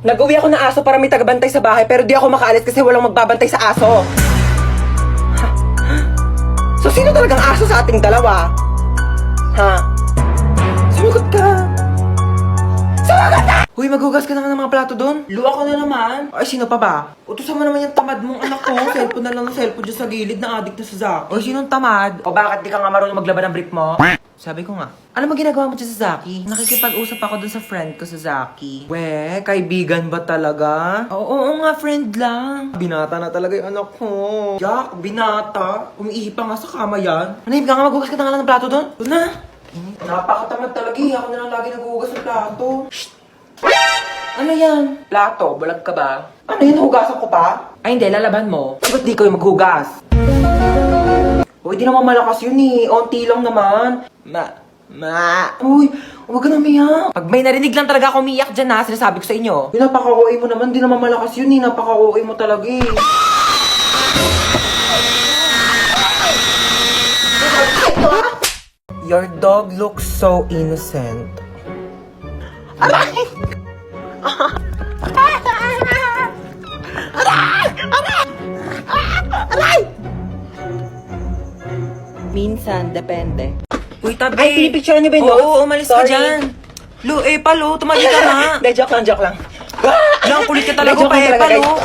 Nag-uwi ako ng aso para may tagabantay sa bahay pero di ako makaalis kasi walang magbabantay sa aso. So, sino talagang aso sa ating dalawa? Ha? Sumagot ka! Sumagot ka! Huy, maghugas ka naman ng mga plato doon. Luwa ko na naman. Ay, sino pa ba? Utusan mo naman yung tamad mong anak ko. Cellphone na lang ng cellphone dyan sa gilid na addict na sa Zaki. O, sinong tamad? O, bakit di ka nga marunong maglaban ng brief mo? Sabi ko nga, ano mo ginagawa mo dyan sa Zaki? Nakikipag-usap ako dun sa friend ko sa Zaki. We, kaibigan ba talaga? Oo nga, friend lang. Binata na talaga yung anak ko. Jack, binata. Umiihi pa nga sa kama yan. Manahimik ka nga, maghugas ka na nga lang ng plato doon. Doon na. Napakatamad talaga eh. Ako na lang lagi naghuhugas ng plato. Shh! Ano yan? Plato, bulag ka ba? Ano yan, hugasan ko pa? Ay hindi, lalaban mo. Ba't di ko yung maghugas? Uy, di naman malakas yun eh. Onti lang naman. Uy, huwag ka na umiyak. Pag may narinig lang talaga ako umiyak dyan na, sinasabi ko sa inyo. Yung napaka-OA mo naman, di naman malakas yun eh. Napaka-OA mo talaga eh. Your dog looks so innocent. Aray! Aray! Minsan, depende. Uy, tabi. Ay, pinipicture niyo ba yun? Oo, umalis ka dyan. Lu, palo, tumali ka na. Hindi, joke lang. Lang, kulit ka talaga pa, palo.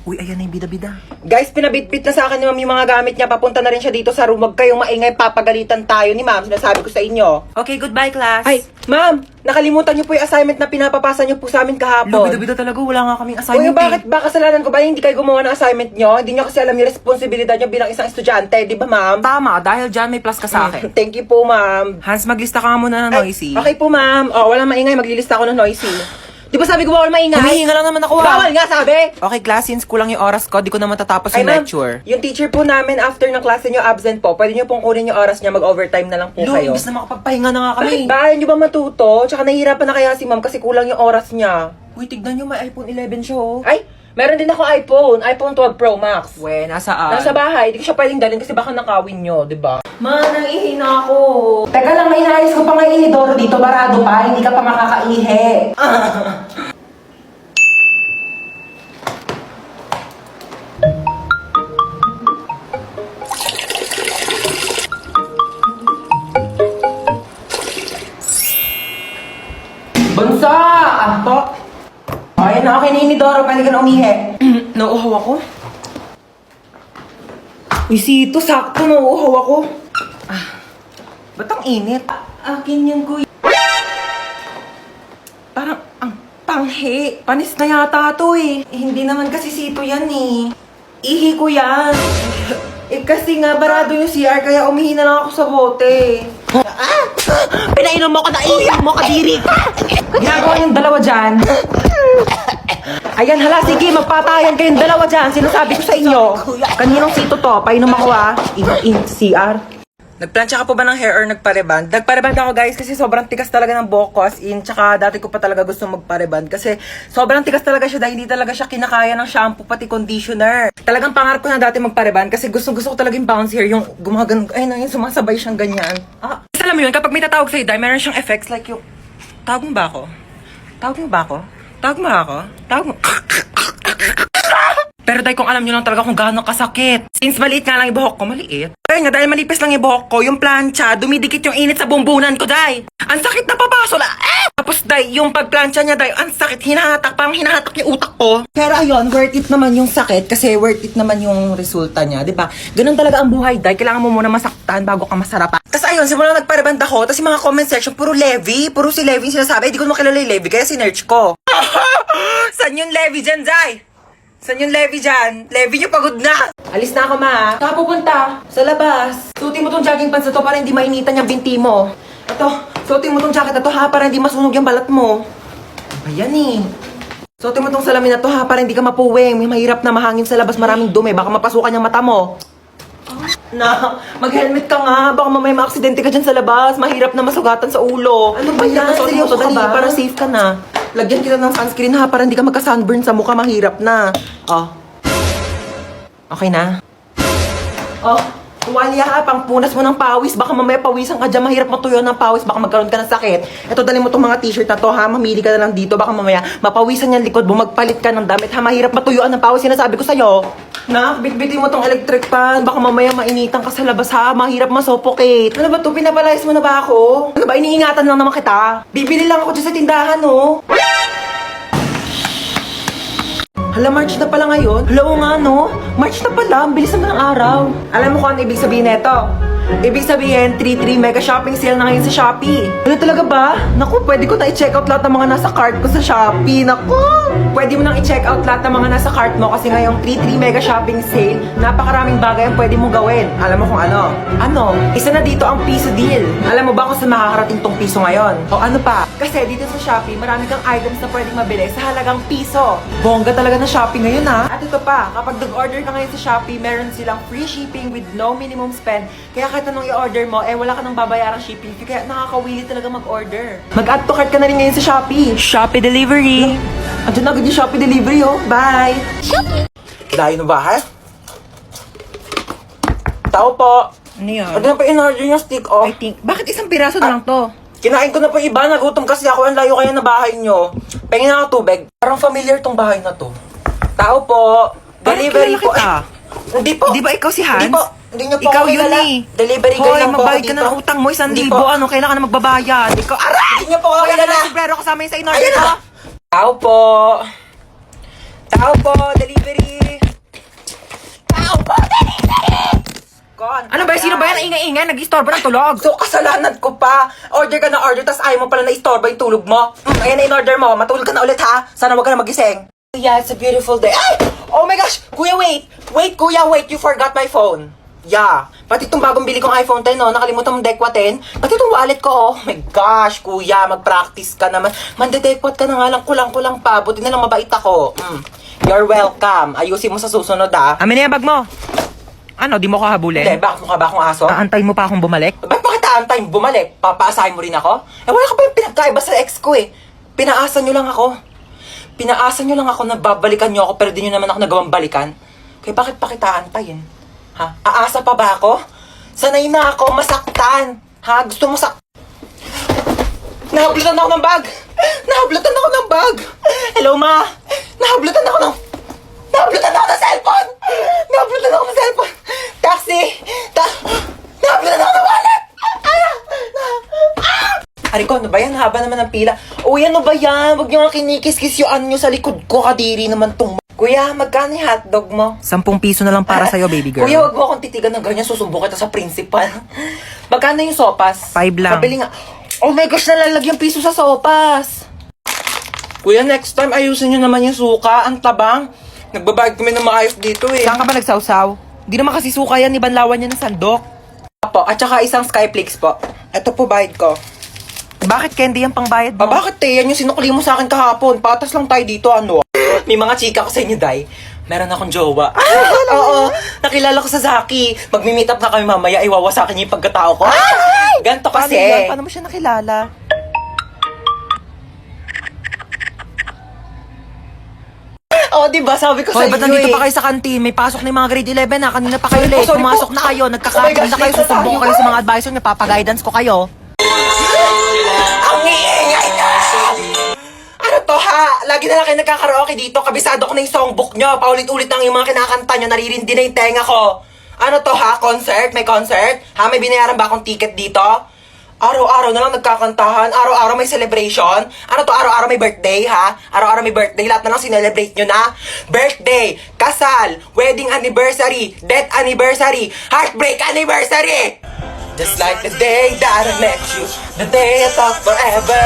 Uy, ayan na yung bida-bida. Guys, pinabitbit na sa akin ni ma'am yung mga gamit niya. Papunta na rin siya dito sa room. Huwag kayong maingay, papagalitan tayo ni ma'am. Sinasabi ko sa inyo. Okay, goodbye, class. Ay, ma'am, nakalimutan niyo po yung assignment na pinapapasa niyo po sa amin kahapon. Bida-bida talaga, wala nga kaming assignment. Uy, bakit ba kasalanan ko ba hindi kayo gumawa ng assignment niyo? Hindi niyo kasi alam yung responsibilidad niyo bilang isang estudyante, di ba, ma'am? Tama, dahil dyan may plus ka sa akin. Thank you po, ma'am. Hans, maglista ka nga muna ng noisy. Okay po, ma'am. Oh, walang maingay, maglilista ako ng noisy. Di ba sabi ko bawal maingay? Humihinga lang naman ako. Bawal nga, sabi! Okay, class, since kulang yung oras ko, di ko na matatapos yung ma'am, lecture. yung teacher po namin after ng klase nyo absent po, pwede nyo pong kunin yung oras niya, mag-overtime na lang po Lu, kayo. imbis na makapagpahinga na nga kami. Bakit nyo ba matuto? Tsaka nahihirapan na kaya si ma'am kasi kulang yung oras niya. Uy, tignan nyo, may iPhone 11 siya, oh. Ay, meron din ako iPhone 12 Pro Max. We, nasaan? Nasa bahay, di ko siya pwedeng dalhin kasi baka nakawin nyo, di ba? Ma, nang-ihi na ako. Teka lang, may inayos ko pa nga inidoro dito, barado pa, hindi ka pa makakaihi. Bunso! Anto! Okay na, okay na inidoro, pwede ka na umihi. Nauuhaw ako. Uy, Sito, sakto, nauuhaw ako. Ba't ang init? Akin yan, kuya. Parang, ang panghi. Panis na yata to eh. Hindi naman kasi Sito yan eh. Ihi ko yan. Kasi nga, barado yung CR, kaya umihi na lang ako sa bote. Pinainom mo ko na iiyak mo, kadiri! Ginagawa yung dalawa dyan. Ayan, hala, sige, magpatayan kayong dalawa dyan. Sinasabi ko sa inyo. Kaninong Sito to? Painom ako in CR. Nagplansya ka po ba ng hair or nagpareband? Nagpareband ako guys kasi sobrang tigas talaga ng buhok ko as in. Tsaka dati ko pa talaga gusto magpareband kasi sobrang tigas talaga siya dahil hindi talaga siya kinakaya ng shampoo pati conditioner. Talagang pangarap ko na dati magpareband kasi gusto ko talaga yung bounce hair, yung gumagan, ay na, yung sumasabay siyang ganyan. Alam mo yun, kapag may tatawag sa'yo dahil meron siyang effects like yung, tawag mo ba ako? Tawag mo ba ako? Tawag mo ako? Tawag mo? Pero dahil kung alam nyo lang talaga kung gaano kasakit. Since maliit nga lang yung buhok ko, maliit. Kaya nga, dahil malipis lang yung buhok ko, yung plancha, dumidikit yung init sa bumbunan ko, day. Ang sakit na papaso na, Tapos, day, yung pagplancha niya, day, ang sakit, hinahatak, parang hinahatak yung utak ko. Pero ayun, worth it naman yung sakit, kasi worth it naman yung resulta niya, di ba? Ganun talaga ang buhay, day. Kailangan mo muna masaktan bago ka masarapan. Tapos ayun, simula nagpareband ako, tapos yung mga comment section, puro Levi, puro si Levi yung sinasabi, di ko makilala yung Levi, kaya sinerch ko. Saan yung Levi dyan, day? Saan yung Levi dyan? Levi nyo pagod na! Alis na ako, ma. Saan ka pupunta? Sa labas. Suotin mo tong jogging pants na to para hindi mainitan yung binti mo. Ito, suotin mo tong jacket na to ha para hindi masunog yung balat mo. Ayan eh. Suotin mo tong salamin na to ha para hindi ka mapuwing. May mahirap na mahangin sa labas, maraming dumi. Baka mapasukan yung mata mo. Na, mag-helmet ka nga. Baka mamaya ma-aksidente ka dyan sa labas. Mahirap na masugatan sa ulo. Ano ba yan? Seryoso ka ba? Para safe ka na. Lagyan kita ng sunscreen ha para hindi ka magka-sunburn sa mukha. Mahirap na. Oh. Okay na? Oh. Tuwalya ka, pang punas mo ng pawis. Baka mamaya pawisan ka dyan, mahirap matuyo ng pawis. Baka magkaroon ka ng sakit. Ito, dali mo tong mga t-shirt na to, ha? Mamili ka na lang dito. Baka mamaya mapawisan yung likod mo, magpalit ka ng damit, ha? Mahirap matuyuan ng pawis, sinasabi ko sa'yo. Nak, bitbitin mo tong electric fan. Baka mamaya mainitan ka sa labas, ha? Mahirap masuffocate. Ano ba to? Pinapalayas mo na ba ako? Ano ba? Iniingatan lang naman kita. Bibili lang ako dyan sa tindahan, oh. Hala, March na pala ngayon. Hala, oo nga, no? March na pala. Ang bilis naman ng araw. Alam mo kung ano ibig sabihin nito? Ibig sabihin, 3-3 mega shopping sale na ngayon sa Shopee. Ano talaga ba? Naku, pwede ko na i-check out lahat ng mga nasa cart ko sa Shopee. Naku! Pwede mo nang i-check out lahat ng mga nasa cart mo kasi ngayong 3-3 mega shopping sale, napakaraming bagay ang pwede mong gawin. Alam mo kung ano? Ano? Isa na dito ang piso deal. Alam mo ba kung saan makakarating tong piso ngayon? O ano pa? Kasi dito sa Shopee, marami kang items na pwedeng mabili sa halagang piso. Bongga talaga na Shopee ngayon, ha? At ito pa, kapag nag-order ka ngayon sa Shopee, meron silang free shipping with no minimum spend. Kaya kahit anong i-order mo, wala ka nang babayarang shipping fee. Kaya nakakawili talaga mag-order. Mag-add to cart ka na rin ngayon sa Shopee. Shopee Delivery. Andiyan na agad yung Shopee Delivery, oh. Bye! Layo na ba, ha? Tao po. Ano yan? Ano na pa in-order yung stick, oh? I think, bakit isang piraso na lang to? Kinain ko na po iba, nagutom kasi ako. Ang layo kaya na bahay nyo. Pengin na ako tubig. Parang familiar tong bahay na to. Tao po. Delivery po. Kita. Hindi po. Di ba ikaw si Hans? Hindi po. Hindi nyo po Ikaw ako yun kilala. eh. Delivery girl Hoy, lang po ako magbayad ka dito. na ng utang mo, 1,000. Hindi po. Ano, kailangan ka na magbabayad. Ikaw, aray! Hindi nyo po ako Wala kilala. ka ng sombrero kasama yun sa in-order Ayun ko. na. Tao po. Tao po. Delivery. Tao po. Delivery. Kon. Ano ba, sino ba yan? Ingay-ingay, nag-istorbo ng tulog. So, kasalanan ko pa. Order ka na order, tas ayaw mo pala na istorbo yung tulog mo. Ayan na in-order mo. Matulog ka na ulit, ha? Sana wag ka na magising. Yeah, it's a beautiful day. Ay! Oh my gosh! Kuya, wait! Wait, kuya, wait! You forgot my phone. Yeah. Pati itong bagong bili kong iPhone 10, no? Nakalimutan mong dekwat 10. Pati itong wallet ko, oh. My gosh, kuya, mag-practice ka naman. Mandedekwat ka na nga lang, kulang-kulang pa. Buti na lang mabait ako. You're welcome. Ayusin mo sa susunod, ah. Amin na yung bag mo. Ano, di mo ko habulin? Hindi, bakit mukha ba akong aso? Aantayin mo pa akong bumalik? Ba't bakit aantayin bumalik? Papaasahin mo rin ako? Wala ka pa yung pinagkaiba sa ex ko eh. Pinaasa nyo lang ako. Pinaasa nyo lang ako na babalikan nyo ako pero di nyo naman ako nagawang balikan. Kaya bakit pa kita aantayin? Ha? Aasa pa ba ako? Sanay na ako masaktan. Ha? Gusto mo Nahablutan ako ng bag! Nahablutan ako ng bag! Hello, ma! Nahablutan ako ng cellphone! Nahablutan ako ng cellphone! Taxi! Nahablutan ako ng wallet! Ariko, ano ba yan? Haba naman ng pila. Uy, ano ba yan? Huwag nyo nga kinikis-kis yung ano nyo sa likod ko. Kadiri naman tong... Kuya, magkano yung hotdog mo? 10 piso na lang para sa'yo, baby girl. Kuya, wag mo akong titigan ng ganyan. Susumbong kita sa principal. Magkano yung sopas? 5 lang. Pabili nga. Oh my gosh, nalalagyan piso sa sopas. Kuya, next time ayusin nyo naman yung suka. Ang tabang. Nagbabayad kami ng maayos dito eh. Saan ka ba nagsawsaw? Di naman kasi suka yan, ibanlawan niya ng sandok. Po, at saka isang Skyflakes po. Ito po bayad ko. Bakit candy yung pangbayad mo? Bakit yan yung sinukli mo sa akin kahapon? Patas lang tayo dito, ano? May mga chika ko sa inyo, Day. Meron akong jowa. Oo, nakilala ko sa Zaki. Magmi-meet up na kami mamaya, iwawasakin niya yung pagkatao ko. Ganto Paano kasi. yan? Paano mo siya nakilala? Oo, diba? Sabi ko Hoy, sa ba't inyo nandito eh. pa kayo sa kantin? May pasok na yung mga grade 11 na. Kanina pa kayo late. Sorry po. Pumasok na kayo. Oh my Nagkakaroon gosh, na kayo. dito Susumbong tayo. kayo sa mga advisor niya. Papaguidance ko kayo. Ang iingay na! Ano to ha? Lagi na lang kayo nagkakaraoke dito. Kabisado ko na yung songbook nyo. Paulit-ulit lang yung mga kinakanta nyo. Naririndi na yung tenga ko. Ano to ha? Concert? May concert? Ha? May binayaran ba akong ticket dito? Araw-araw na lang nagkakantahan. Araw-araw may celebration. Ano to? Araw-araw may birthday ha? Araw-araw may birthday. Lahat na lang sinelebrate nyo na. Birthday, kasal, wedding anniversary, death anniversary, heartbreak anniversary! Just like the day that I met you, the day I thought forever.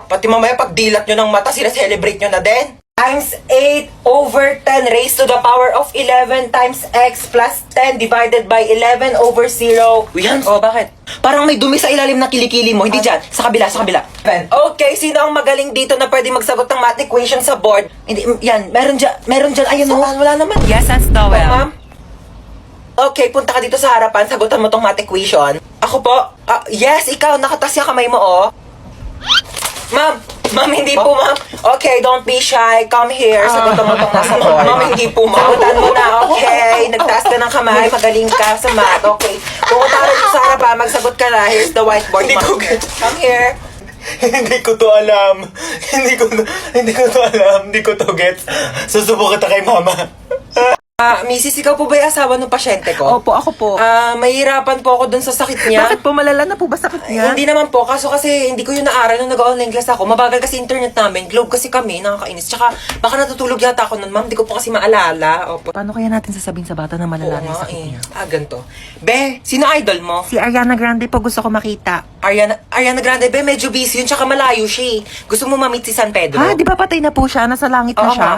Pati mamaya pag dilat nyo ng mata, sila-celebrate nyo na din. Times 8 over 10 raised to the power of 11 times x plus 10 divided by 11 over 0. Yan, oh, bakit? Parang may dumi sa ilalim ng kilikili mo. Hindi dyan. Sa kabila, sa kabila. Okay, sino ang magaling dito na pwede magsagot ng math equation sa board? Hindi, yan. Meron dyan. Ayun, oh, wala naman. Yes, that's the Oh, ma'am? Okay, punta ka dito sa harapan. Sagutan mo tong math equation. Ako po? Yes, ikaw. Nakatas yung kamay mo, oh. Ma'am, Ma'am, hindi po, ma'am. Okay, don't be shy. Come here. Sagutan mo itong nasa board. Ma'am, hindi po, ma'am. Sagutan mo na, okay. Nagtaas ka ng kamay. Magaling ka sa math. Okay. Pumunta ka rin sa harap, ha. Magsagot ka na. Here's the whiteboard, Hindi ma'am. ko get- Come here. Hindi ko to alam. Hindi ko to alam. Hindi ko to get. Susubukan kita kay mama. Mrs., ikaw po ba yung asawa ng pasyente ko? Opo, ako po. Mahirapan po ako dun sa sakit niya. Bakit po malala na po ba sakit Ay, niya? hindi naman po, kaso kasi hindi ko yun naaral nung nag-online class ako. Mabagal kasi internet namin. Globe kasi kami, nakakainis. Tsaka baka natutulog yata ako nun, ma'am. Hindi ko po kasi maalala. Opo. Paano kaya natin sasabihin sa bata na malala na yung sakit niya? Ganito. Be, sino idol mo? Si Ariana Grande po gusto ko makita. Ariana Grande, be, medyo busy yun. Tsaka malayo siya eh. Gusto mo ma-meet si San Pedro? Ha, di ba patay na po siya? Nasa langit na Oo siya? nga.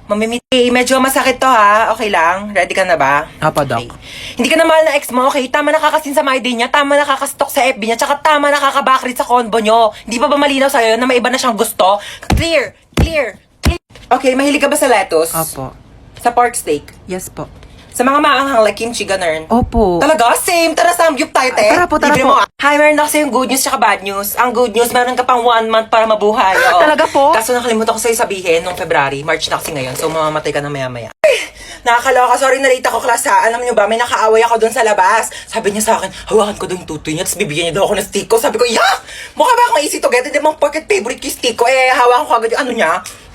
Mamimit. Medyo masakit to ha. Okay lang? Ready ka na ba? Apo, Doc. Okay. Hindi ka na mahal na ex mo, okay? Tama nakakasin sa my day niya, tama nakakastok sa FB niya, tsaka tama nakakabakrit sa convo niyo. Hindi pa ba malinaw sa'yo na may iba na siyang gusto? Clear! Clear! Clear! Okay, mahilig ka ba sa lettuce? Opo. Sa pork steak? Yes po. Sa mga maanghang like kimchi, ganun? Opo. Talaga? Same! Tara, samgyup tayo, te! Tara po, tara Libre po. mo. Hi, meron ako sa'yo good news tsaka bad news. Ang good news, meron ka pang 1 month para mabuhay. Oo. Talaga po? Kaso nakalimutan ko sa'yo sabihin nung February. March na kasi ngayon, so mamamatay ka na maya-maya. Nakakaloka, sorry na late ako class ha. Alam niyo ba, may nakaaway ako doon sa labas. Sabi niya sa akin, hawakan ko daw yung tutoy niya, tapos bibigyan niya daw ako ng stick ko. Sabi ko, yak! Mukha ba akong easy to get? Hindi mong pocket favorite ko yung stick ko. Hawakan ko agad yung ano niya.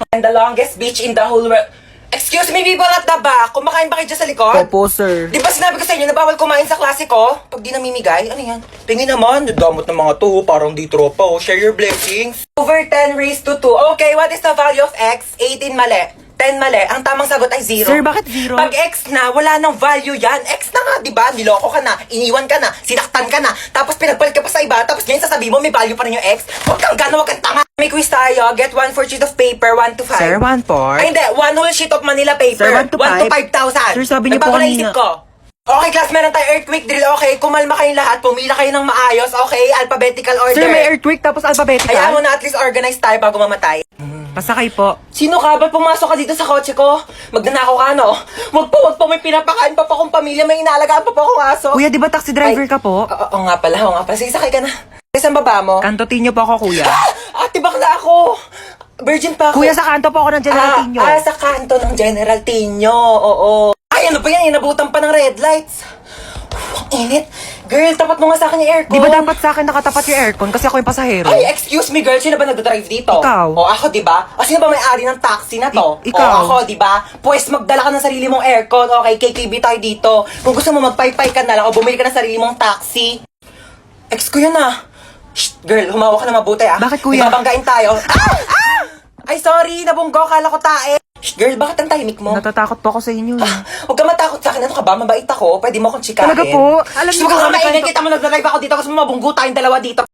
And the longest beach in the whole world. Excuse me, people at the back. Kumakain ba kayo dyan sa likod? Opo, sir. Di ba sinabi ko sa inyo na bawal kumain sa klase ko? Pag di namimigay, ano yan? Tingin naman, damot ng mga to, parang di tropa, oh. Share your blessings. Over 10 raised to 2. Okay, what is the value of x? 18 mali. 10 mali. Ang tamang sagot ay 0. Sir, bakit 0? Pag x na, wala nang value yan. X na nga, di ba? Niloko ka na, iniwan ka na, sinaktan ka na, tapos pinagpalit ka pa sa iba, tapos ngayon sasabihin mo may value pa rin yung x. Huwag kang gana, huwag kang tanga. May quiz tayo. Get 1 4 sheet of paper, 1 to 5. Sir, 1 4. Ay, hindi. 1 whole sheet of Manila paper. Sir, 1 to 1 to 5. 5,000. Sir, sabi niyo po Nagbago na kanina. isip ko. Okay, class, meron tayo earthquake drill. Okay, kumalma kayong lahat. Pumila kayo ng maayos. Okay, alphabetical order. Sir, may earthquake tapos alphabetical. Hayaan mo na at least organize tayo bago mamatay. Pasakay po. Sino ka? Ba't pumasok ka dito sa kotse ko? Magnanakaw ka, no? Wag po. May pinapakain pa po akong pamilya. May inaalagaan pa po akong aso. Kuya, di ba taxi driver Ay, ka po? Oo nga pala. Sige, sakay ka na. Saan baba mo? Kantotinyo po ako, kuya. Ate, bakla ako. Virgin pa ako. Kuya, sa kanto po ako ng General Tinyo. Sa kanto ng General Tinyo. Oo. Ay, ano ba yan? Inabutan pa ng red lights. Ang init. Girl, tapat mo nga sa akin yung aircon. Di ba dapat sa akin nakatapat yung aircon kasi ako yung pasahero? Ay, excuse me, girl. Sino ba nagdadrive dito? Ikaw. O, ako, di ba? O, sino ba may-ari ng taxi na to? Ikaw. O, ako, di ba? Pues, magdala ka ng sarili mong aircon. Okay, KKB tayo dito. Kung gusto mo, magpaypay ka na lang o bumili ka ng sarili mong taxi. Ex ko yun, ah. Shh, girl, humawa ka na mabuti, ah. Bakit, kuya? May babanggain tayo. Ay, sorry. Nabunggo. Kala ko tae. Shh, girl, bakit ang tahimik mo? Natatakot po ako sa inyo. Huwag ka matakot sa akin. Ano ka ba? Mabait ako. Pwede mo akong chikahin. Talaga po? Alam niyo Huwag ba, ka may maingay. kwento- Kita mo nagdadrive ako dito. Gusto mo mabunggo tayong dalawa dito.